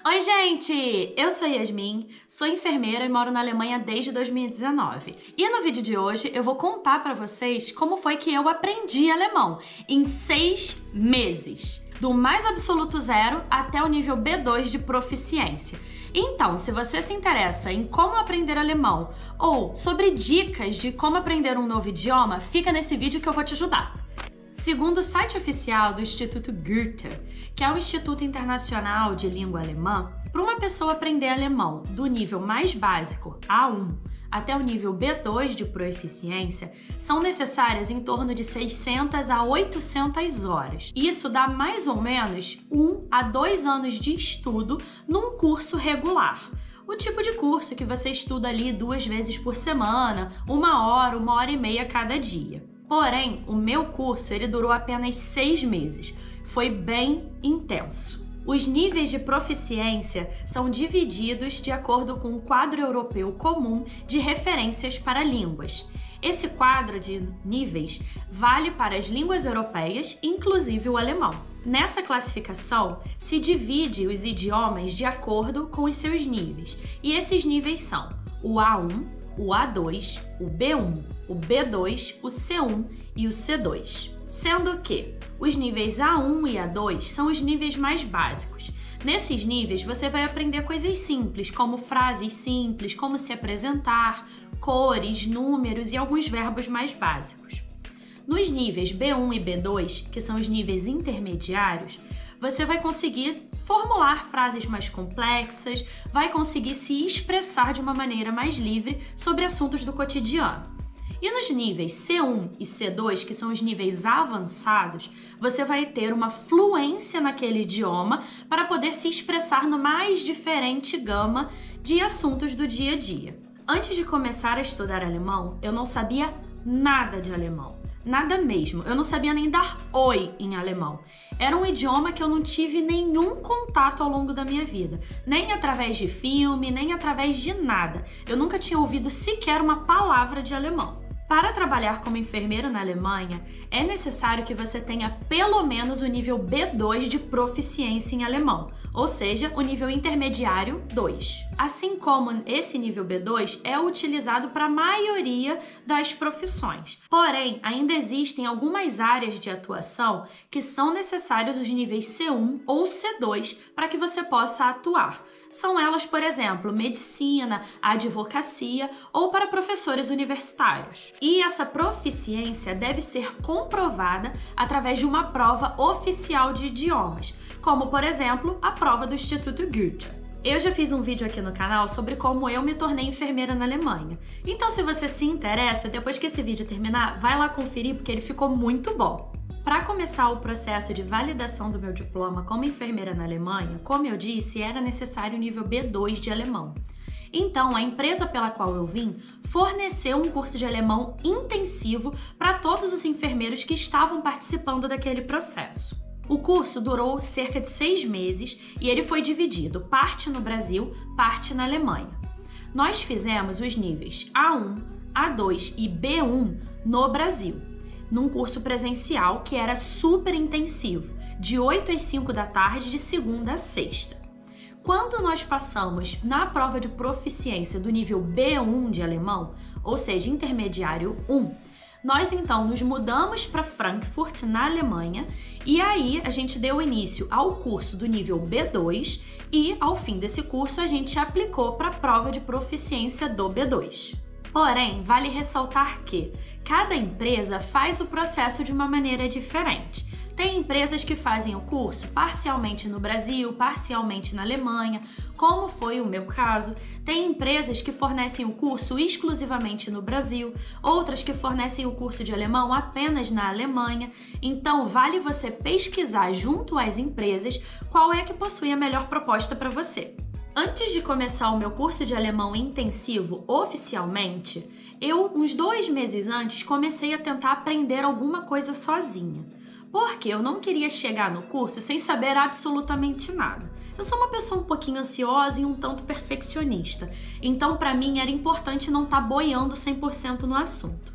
Oi, gente! Eu sou Yasmin, sou enfermeira e moro na Alemanha desde 2019. E no vídeo de hoje eu vou contar pra vocês como foi que eu aprendi alemão em 6 meses, do mais absoluto zero até o nível B2 de proficiência. Então, se você se interessa em como aprender alemão ou sobre dicas de como aprender um novo idioma, fica nesse vídeo que eu vou te ajudar. Segundo o site oficial do Instituto Goethe, que é o Instituto Internacional de Língua Alemã, para uma pessoa aprender alemão do nível mais básico, A1, até o nível B2 de proficiência, são necessárias em torno de 600 a 800 horas. Isso dá mais ou menos 1 a 2 anos de estudo num curso regular. O tipo de curso que você estuda ali 2 vezes por semana, 1 hora e meia cada dia. Porém, o meu curso ele durou apenas 6 meses. Foi bem intenso. Os níveis de proficiência são divididos de acordo com o quadro europeu comum de referências para línguas. Esse quadro de níveis vale para as línguas europeias, inclusive o alemão. Nessa classificação, se divide os idiomas de acordo com os seus níveis. E esses níveis são o A1, o A2, o B1, o B2, o C1 e o C2. Sendo que os níveis A1 e A2 são os níveis mais básicos. Nesses níveis você vai aprender coisas simples, como frases simples, como se apresentar, cores, números e alguns verbos mais básicos. Nos níveis B1 e B2, que são os níveis intermediários, você vai conseguir formular frases mais complexas, vai conseguir se expressar de uma maneira mais livre sobre assuntos do cotidiano. E nos níveis C1 e C2, que são os níveis avançados, você vai ter uma fluência naquele idioma para poder se expressar no mais diferente gama de assuntos do dia a dia. Antes de começar a estudar alemão, eu não sabia nada de alemão. Nada mesmo. Eu não sabia nem dar oi em alemão. Era um idioma que eu não tive nenhum contato ao longo da minha vida. Nem através de filme, nem através de nada. Eu nunca tinha ouvido sequer uma palavra de alemão. Para trabalhar como enfermeiro na Alemanha, é necessário que você tenha pelo menos o nível B2 de proficiência em alemão, ou seja, o nível intermediário 2. Assim como esse nível B2 é utilizado para a maioria das profissões. Porém, ainda existem algumas áreas de atuação que são necessários os níveis C1 ou C2 para que você possa atuar. São elas, por exemplo, medicina, advocacia ou para professores universitários. E essa proficiência deve ser comprovada através de uma prova oficial de idiomas, como, por exemplo, a prova do Instituto Goethe. Eu já fiz um vídeo aqui no canal sobre como eu me tornei enfermeira na Alemanha. Então, se você se interessa, depois que esse vídeo terminar, vai lá conferir porque ele ficou muito bom. Para começar o processo de validação do meu diploma como enfermeira na Alemanha, como eu disse, era necessário o nível B2 de alemão. Então, a empresa pela qual eu vim forneceu um curso de alemão intensivo para todos os enfermeiros que estavam participando daquele processo. O curso durou cerca de 6 meses e ele foi dividido, parte no Brasil, parte na Alemanha. Nós fizemos os níveis A1, A2 e B1 no Brasil, num curso presencial que era super intensivo, de 8 às 5 da tarde, de segunda a sexta. Quando nós passamos na prova de proficiência do nível B1 de alemão, ou seja, intermediário 1, nós então nos mudamos para Frankfurt, na Alemanha, e aí a gente deu início ao curso do nível B2 e, ao fim desse curso, a gente aplicou para a prova de proficiência do B2. Porém, vale ressaltar que cada empresa faz o processo de uma maneira diferente. Tem empresas que fazem o curso parcialmente no Brasil, parcialmente na Alemanha, como foi o meu caso. Tem empresas que fornecem o curso exclusivamente no Brasil, outras que fornecem o curso de alemão apenas na Alemanha. Então, vale você pesquisar junto às empresas qual é que possui a melhor proposta para você. Antes de começar o meu curso de alemão intensivo oficialmente, eu, uns 2 meses antes, comecei a tentar aprender alguma coisa sozinha. Porque eu não queria chegar no curso sem saber absolutamente nada. Eu sou uma pessoa um pouquinho ansiosa e um tanto perfeccionista, então para mim era importante não estar boiando 100% no assunto.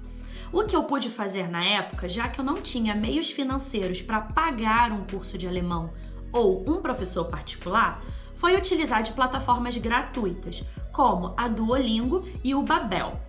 O que eu pude fazer na época, já que eu não tinha meios financeiros para pagar um curso de alemão ou um professor particular, foi utilizar de plataformas gratuitas, como a Duolingo e o Babel.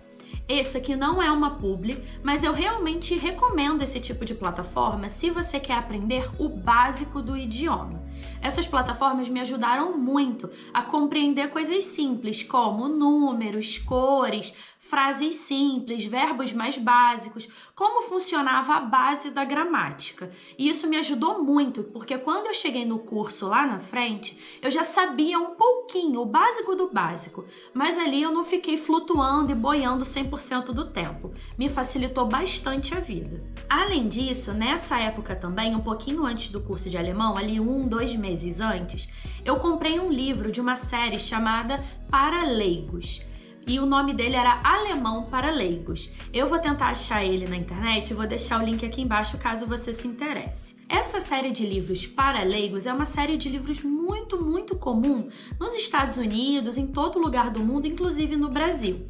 Esse aqui não é uma publi, mas eu realmente recomendo esse tipo de plataforma se você quer aprender o básico do idioma. Essas plataformas me ajudaram muito a compreender coisas simples como números, cores, frases simples, verbos mais básicos, como funcionava a base da gramática. E isso me ajudou muito, porque quando eu cheguei no curso lá na frente, eu já sabia um pouquinho, o básico do básico, mas ali eu não fiquei flutuando e boiando 100% do tempo. Me facilitou bastante a vida. Além disso, nessa época também, um pouquinho antes do curso de alemão, ali 2 meses antes, eu comprei um livro de uma série chamada Para Leigos. E o nome dele era Alemão para Leigos. Eu vou tentar achar ele na internet e vou deixar o link aqui embaixo caso você se interesse. Essa série de livros para leigos é uma série de livros muito comum nos Estados Unidos, em todo lugar do mundo, inclusive no Brasil.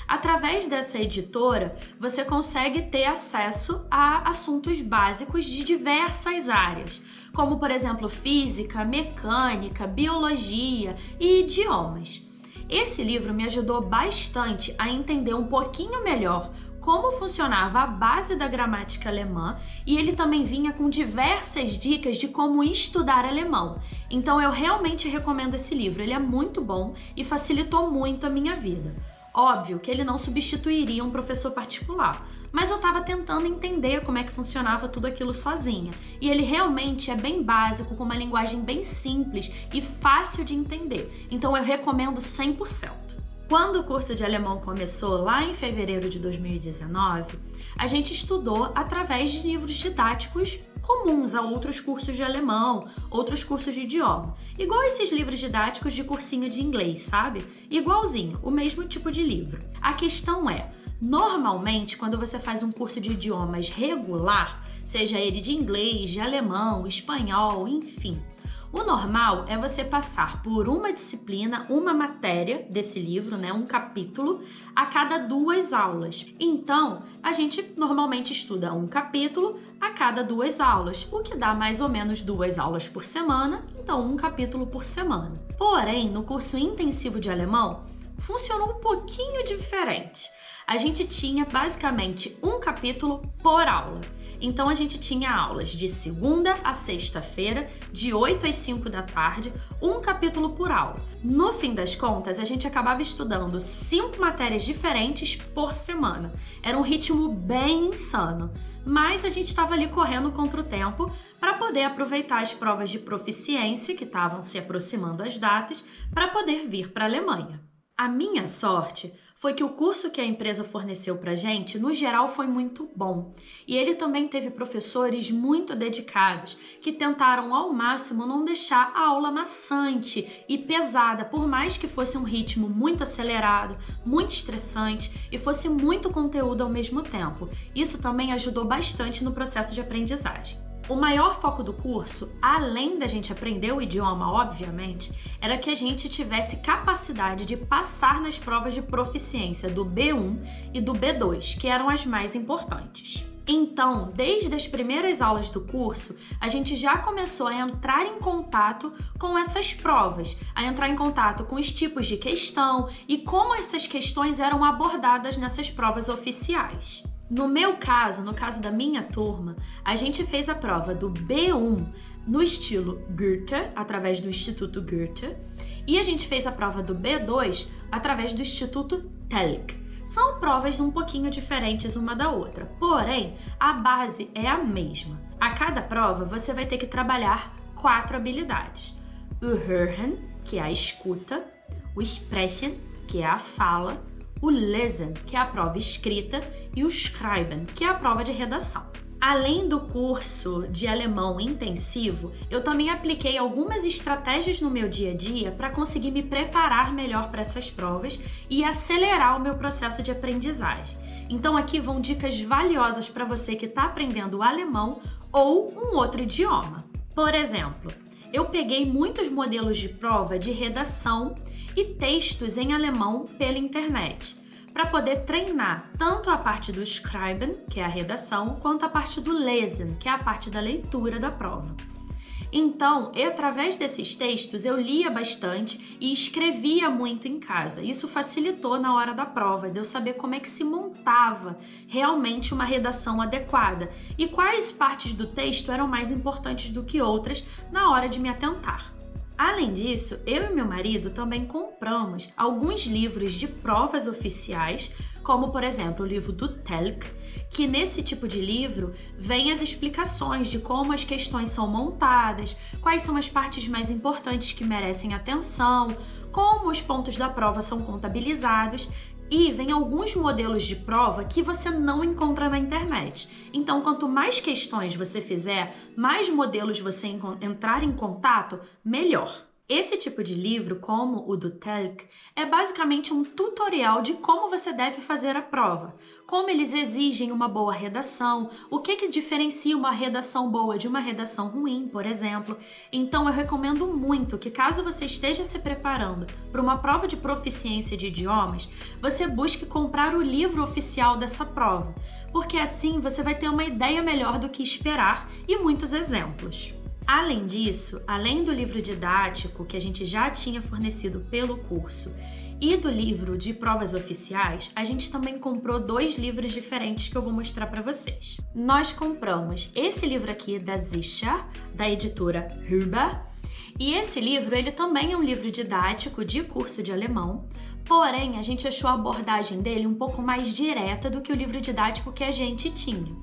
Através dessa editora, você consegue ter acesso a assuntos básicos de diversas áreas, como, por exemplo, física, mecânica, biologia e idiomas. Esse livro me ajudou bastante a entender um pouquinho melhor como funcionava a base da gramática alemã e ele também vinha com diversas dicas de como estudar alemão. Então eu realmente recomendo esse livro, ele é muito bom e facilitou muito a minha vida. Óbvio que ele não substituiria um professor particular, mas eu estava tentando entender como é que funcionava tudo aquilo sozinha. E ele realmente é bem básico, com uma linguagem bem simples e fácil de entender. Então eu recomendo 100%. Quando o curso de alemão começou lá em fevereiro de 2019, a gente estudou através de livros didáticos comuns a outros cursos de alemão, outros cursos de idioma. Igual esses livros didáticos de cursinho de inglês, sabe? Igualzinho, o mesmo tipo de livro. A questão é, normalmente, quando você faz um curso de idiomas regular, seja ele de inglês, de alemão, espanhol, enfim, o normal é você passar por uma disciplina, uma matéria desse livro, né, um capítulo, a cada 2 aulas. Então, a gente normalmente estuda um capítulo a cada 2 aulas, o que dá mais ou menos 2 aulas por semana, então um capítulo por semana. Porém, no curso intensivo de alemão, funcionou um pouquinho diferente. A gente tinha basicamente um capítulo por aula. Então a gente tinha aulas de segunda a sexta-feira, de 8 às 5 da tarde, um capítulo por aula. No fim das contas, a gente acabava estudando 5 matérias diferentes por semana. Era um ritmo bem insano, mas a gente estava ali correndo contra o tempo para poder aproveitar as provas de proficiência que estavam se aproximando as datas para poder vir para a Alemanha. A minha sorte foi que o curso que a empresa forneceu pra gente, no geral, foi muito bom. E ele também teve professores muito dedicados, que tentaram ao máximo não deixar a aula maçante e pesada, por mais que fosse um ritmo muito acelerado, muito estressante e fosse muito conteúdo ao mesmo tempo. Isso também ajudou bastante no processo de aprendizagem. O maior foco do curso, além da gente aprender o idioma, obviamente, era que a gente tivesse capacidade de passar nas provas de proficiência do B1 e do B2, que eram as mais importantes. Então, desde as primeiras aulas do curso, a gente já começou a entrar em contato com essas provas, a entrar em contato com os tipos de questão e como essas questões eram abordadas nessas provas oficiais. No meu caso, no caso da minha turma, a gente fez a prova do B1 no estilo Goethe, através do Instituto Goethe, e a gente fez a prova do B2 através do Instituto Telk. São provas um pouquinho diferentes uma da outra, porém, a base é a mesma. A cada prova, você vai ter que trabalhar 4 habilidades. O Hören, que é a escuta, o Sprechen, que é a fala, o Lesen, que é a prova escrita, e o Schreiben, que é a prova de redação. Além do curso de alemão intensivo, eu também apliquei algumas estratégias no meu dia a dia para conseguir me preparar melhor para essas provas e acelerar o meu processo de aprendizagem. Então aqui vão dicas valiosas para você que está aprendendo alemão ou um outro idioma. Por exemplo, eu peguei muitos modelos de prova de redação e textos em alemão pela internet, para poder treinar tanto a parte do Schreiben, que é a redação, quanto a parte do Lesen, que é a parte da leitura da prova. Então, através desses textos, eu lia bastante e escrevia muito em casa. Isso facilitou na hora da prova, de eu saber como é que se montava realmente uma redação adequada e quais partes do texto eram mais importantes do que outras na hora de me atentar. Além disso, eu e meu marido também compramos alguns livros de provas oficiais, como por exemplo o livro do TELC, que nesse tipo de livro vem as explicações de como as questões são montadas, quais são as partes mais importantes que merecem atenção, como os pontos da prova são contabilizados. E vem alguns modelos de prova que você não encontra na internet. Então, quanto mais questões você fizer, mais modelos você entrar em contato, melhor. Esse tipo de livro, como o do TELC, é basicamente um tutorial de como você deve fazer a prova, como eles exigem uma boa redação, o que diferencia uma redação boa de uma redação ruim, por exemplo. Então eu recomendo muito que, caso você esteja se preparando para uma prova de proficiência de idiomas, você busque comprar o livro oficial dessa prova, porque assim você vai ter uma ideia melhor do que esperar e muitos exemplos. Além disso, além do livro didático que a gente já tinha fornecido pelo curso e do livro de provas oficiais, a gente também comprou 2 livros diferentes que eu vou mostrar para vocês. Nós compramos esse livro aqui da Sicher, da editora Huber, e esse livro ele também é um livro didático de curso de alemão, porém a gente achou a abordagem dele um pouco mais direta do que o livro didático que a gente tinha.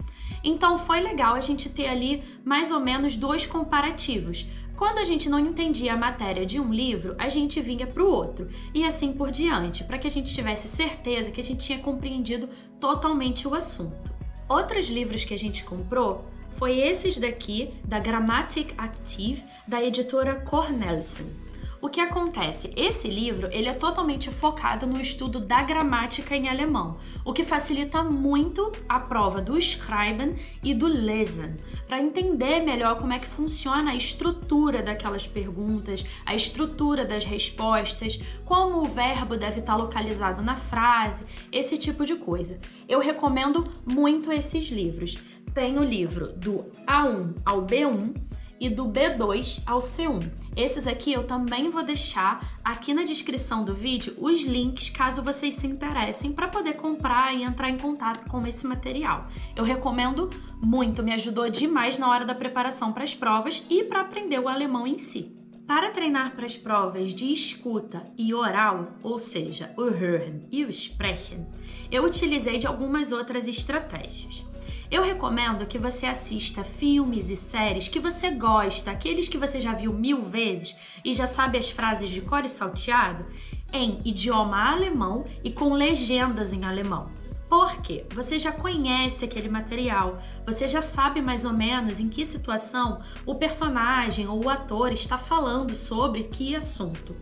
Então foi legal a gente ter ali mais ou menos 2 comparativos. Quando a gente não entendia a matéria de um livro, a gente vinha para o outro e assim por diante, para que a gente tivesse certeza que a gente tinha compreendido totalmente o assunto. Outros livros que a gente comprou foi esses daqui, da Grammatik Aktiv, da editora Cornelsen. O que acontece? Esse livro ele é totalmente focado no estudo da gramática em alemão, o que facilita muito a prova do Schreiben e do Lesen, para entender melhor como é que funciona a estrutura daquelas perguntas, a estrutura das respostas, como o verbo deve estar localizado na frase, esse tipo de coisa. Eu recomendo muito esses livros. Tem o livro do A1 ao B1 e do B2 ao C1. Esses aqui eu também vou deixar aqui na descrição do vídeo os links caso vocês se interessem para poder comprar e entrar em contato com esse material. Eu recomendo muito, me ajudou demais na hora da preparação para as provas e para aprender o alemão em si. Para treinar para as provas de escuta e oral, ou seja, o Hören e o Sprechen, eu utilizei de algumas outras estratégias. Eu recomendo que você assista filmes e séries que você gosta, aqueles que você já viu 1000 vezes e já sabe as frases de cor e salteado, em idioma alemão e com legendas em alemão. Por quê? Você já conhece aquele material, você já sabe mais ou menos em que situação o personagem ou o ator está falando sobre que assunto.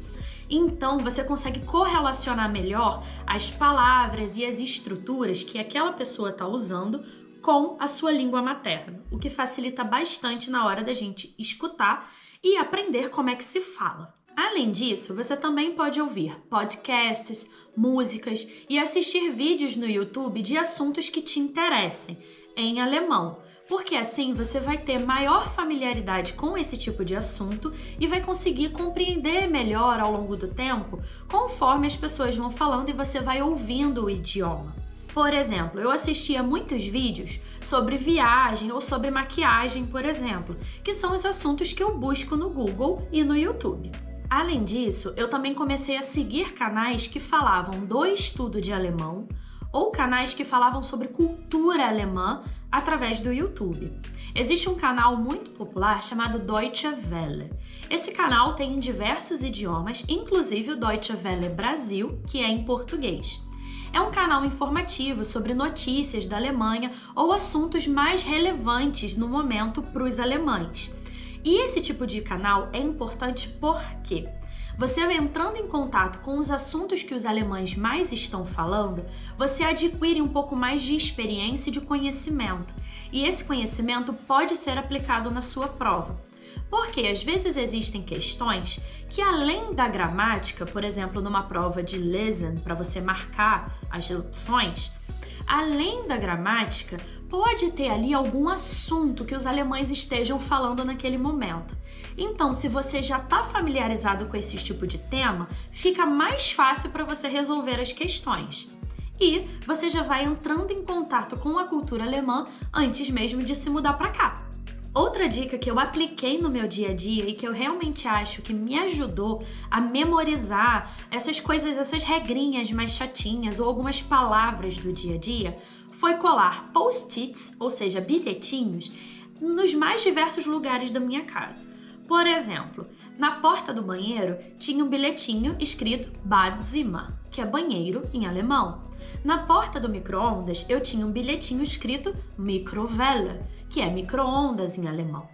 Então, você consegue correlacionar melhor as palavras e as estruturas que aquela pessoa está usando com a sua língua materna, o que facilita bastante na hora da gente escutar e aprender como é que se fala. Além disso, você também pode ouvir podcasts, músicas e assistir vídeos no YouTube de assuntos que te interessem, em alemão, porque assim você vai ter maior familiaridade com esse tipo de assunto e vai conseguir compreender melhor ao longo do tempo, conforme as pessoas vão falando e você vai ouvindo o idioma. Por exemplo, eu assistia muitos vídeos sobre viagem ou sobre maquiagem, por exemplo, que são os assuntos que eu busco no Google e no YouTube. Além disso, eu também comecei a seguir canais que falavam do estudo de alemão ou canais que falavam sobre cultura alemã através do YouTube. Existe um canal muito popular chamado Deutsche Welle. Esse canal tem em diversos idiomas, inclusive o Deutsche Welle Brasil, que é em português. É um canal informativo sobre notícias da Alemanha ou assuntos mais relevantes no momento para os alemães. E esse tipo de canal é importante porque você entrando em contato com os assuntos que os alemães mais estão falando, você adquire um pouco mais de experiência e de conhecimento. E esse conhecimento pode ser aplicado na sua prova. Porque às vezes existem questões que, além da gramática, por exemplo, numa prova de Lesen, para você marcar as opções, além da gramática, pode ter ali algum assunto que os alemães estejam falando naquele momento. Então, se você já está familiarizado com esse tipo de tema, fica mais fácil para você resolver as questões. E você já vai entrando em contato com a cultura alemã antes mesmo de se mudar para cá. Outra dica que eu apliquei no meu dia a dia e que eu realmente acho que me ajudou a memorizar essas coisas, essas regrinhas mais chatinhas ou algumas palavras do dia a dia, foi colar post-its, ou seja, bilhetinhos, nos mais diversos lugares da minha casa. Por exemplo, na porta do banheiro tinha um bilhetinho escrito Badzimmer, que é banheiro em alemão. Na porta do micro-ondas eu tinha um bilhetinho escrito Mikrowelle, que é micro-ondas em alemão.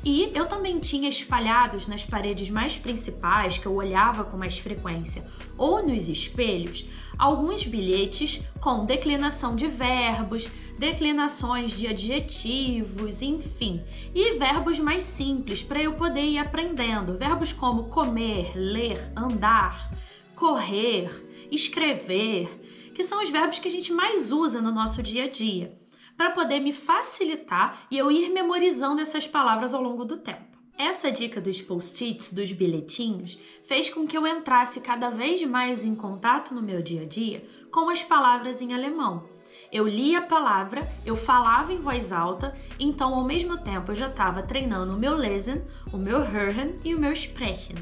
E eu também tinha espalhados nas paredes mais principais, que eu olhava com mais frequência, ou nos espelhos, alguns bilhetes com declinação de verbos, declinações de adjetivos, enfim, e verbos mais simples para eu poder ir aprendendo. Verbos como comer, ler, andar, correr, escrever, que são os verbos que a gente mais usa no nosso dia a dia, para poder me facilitar e eu ir memorizando essas palavras ao longo do tempo. Essa dica dos post-its, dos bilhetinhos, fez com que eu entrasse cada vez mais em contato no meu dia a dia com as palavras em alemão. Eu lia a palavra, eu falava em voz alta, então ao mesmo tempo eu já estava treinando o meu Lesen, o meu Hören e o meu Sprechen,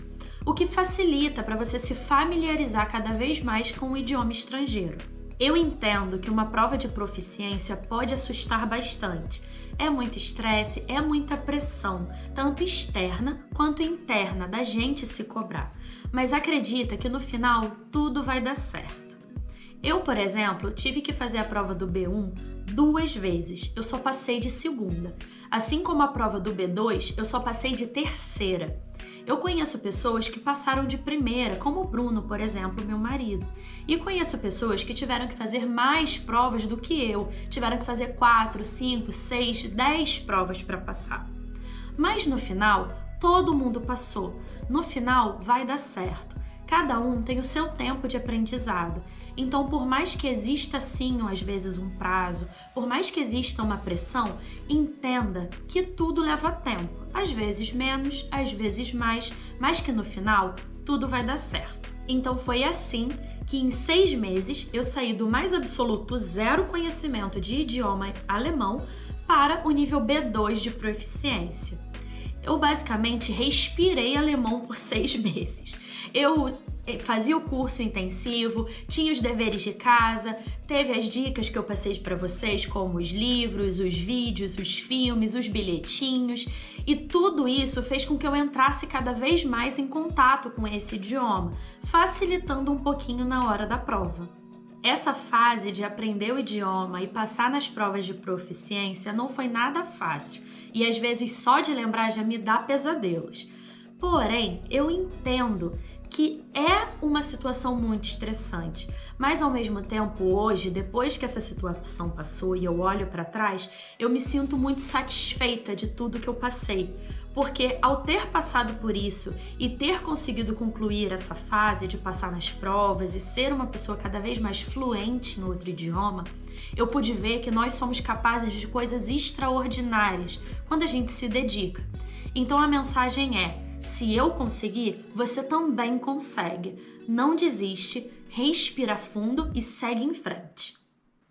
o que facilita para você se familiarizar cada vez mais com o idioma estrangeiro. Eu entendo que uma prova de proficiência pode assustar bastante. É muito estresse, é muita pressão, tanto externa quanto interna, da gente se cobrar. Mas acredita que no final tudo vai dar certo. Eu, por exemplo, tive que fazer a prova do B1 2 vezes. Eu só passei de segunda. Assim como a prova do B2, eu só passei de terceira. Eu conheço pessoas que passaram de primeira, como o Bruno, por exemplo, meu marido. E conheço pessoas que tiveram que fazer mais provas do que eu. Tiveram que fazer 4, 5, 6, 10 provas para passar. Mas no final, todo mundo passou. No final, vai dar certo. Cada um tem o seu tempo de aprendizado. Então, por mais que exista sim, às vezes, um prazo, por mais que exista uma pressão, entenda que tudo leva tempo. Às vezes menos, às vezes mais, mas que no final, tudo vai dar certo. Então, foi assim que em 6 meses eu saí do mais absoluto zero conhecimento de idioma alemão para o nível B2 de proficiência. Eu basicamente respirei alemão por 6 meses. Eu fazia o curso intensivo, tinha os deveres de casa, teve as dicas que eu passei para vocês, como os livros, os vídeos, os filmes, os bilhetinhos, e tudo isso fez com que eu entrasse cada vez mais em contato com esse idioma, facilitando um pouquinho na hora da prova. Essa fase de aprender o idioma e passar nas provas de proficiência não foi nada fácil, e às vezes só de lembrar já me dá pesadelos. Porém, eu entendo que é uma situação muito estressante, mas ao mesmo tempo hoje, depois que essa situação passou e eu olho para trás, eu me sinto muito satisfeita de tudo que eu passei, porque ao ter passado por isso e ter conseguido concluir essa fase de passar nas provas e ser uma pessoa cada vez mais fluente no outro idioma, eu pude ver que nós somos capazes de coisas extraordinárias quando a gente se dedica. Então a mensagem é: se eu conseguir, você também consegue. Não desiste, respira fundo e segue em frente.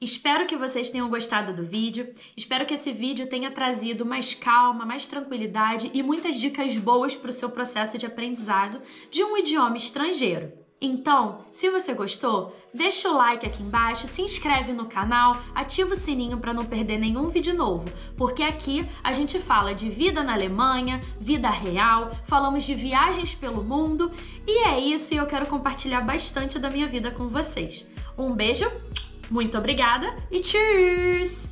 Espero que vocês tenham gostado do vídeo. Espero que esse vídeo tenha trazido mais calma, mais tranquilidade e muitas dicas boas para o seu processo de aprendizado de um idioma estrangeiro. Então, se você gostou, deixa o like aqui embaixo, se inscreve no canal, ativa o sininho para não perder nenhum vídeo novo, porque aqui a gente fala de vida na Alemanha, vida real, falamos de viagens pelo mundo e é isso, e eu quero compartilhar bastante da minha vida com vocês. Um beijo, muito obrigada e cheers!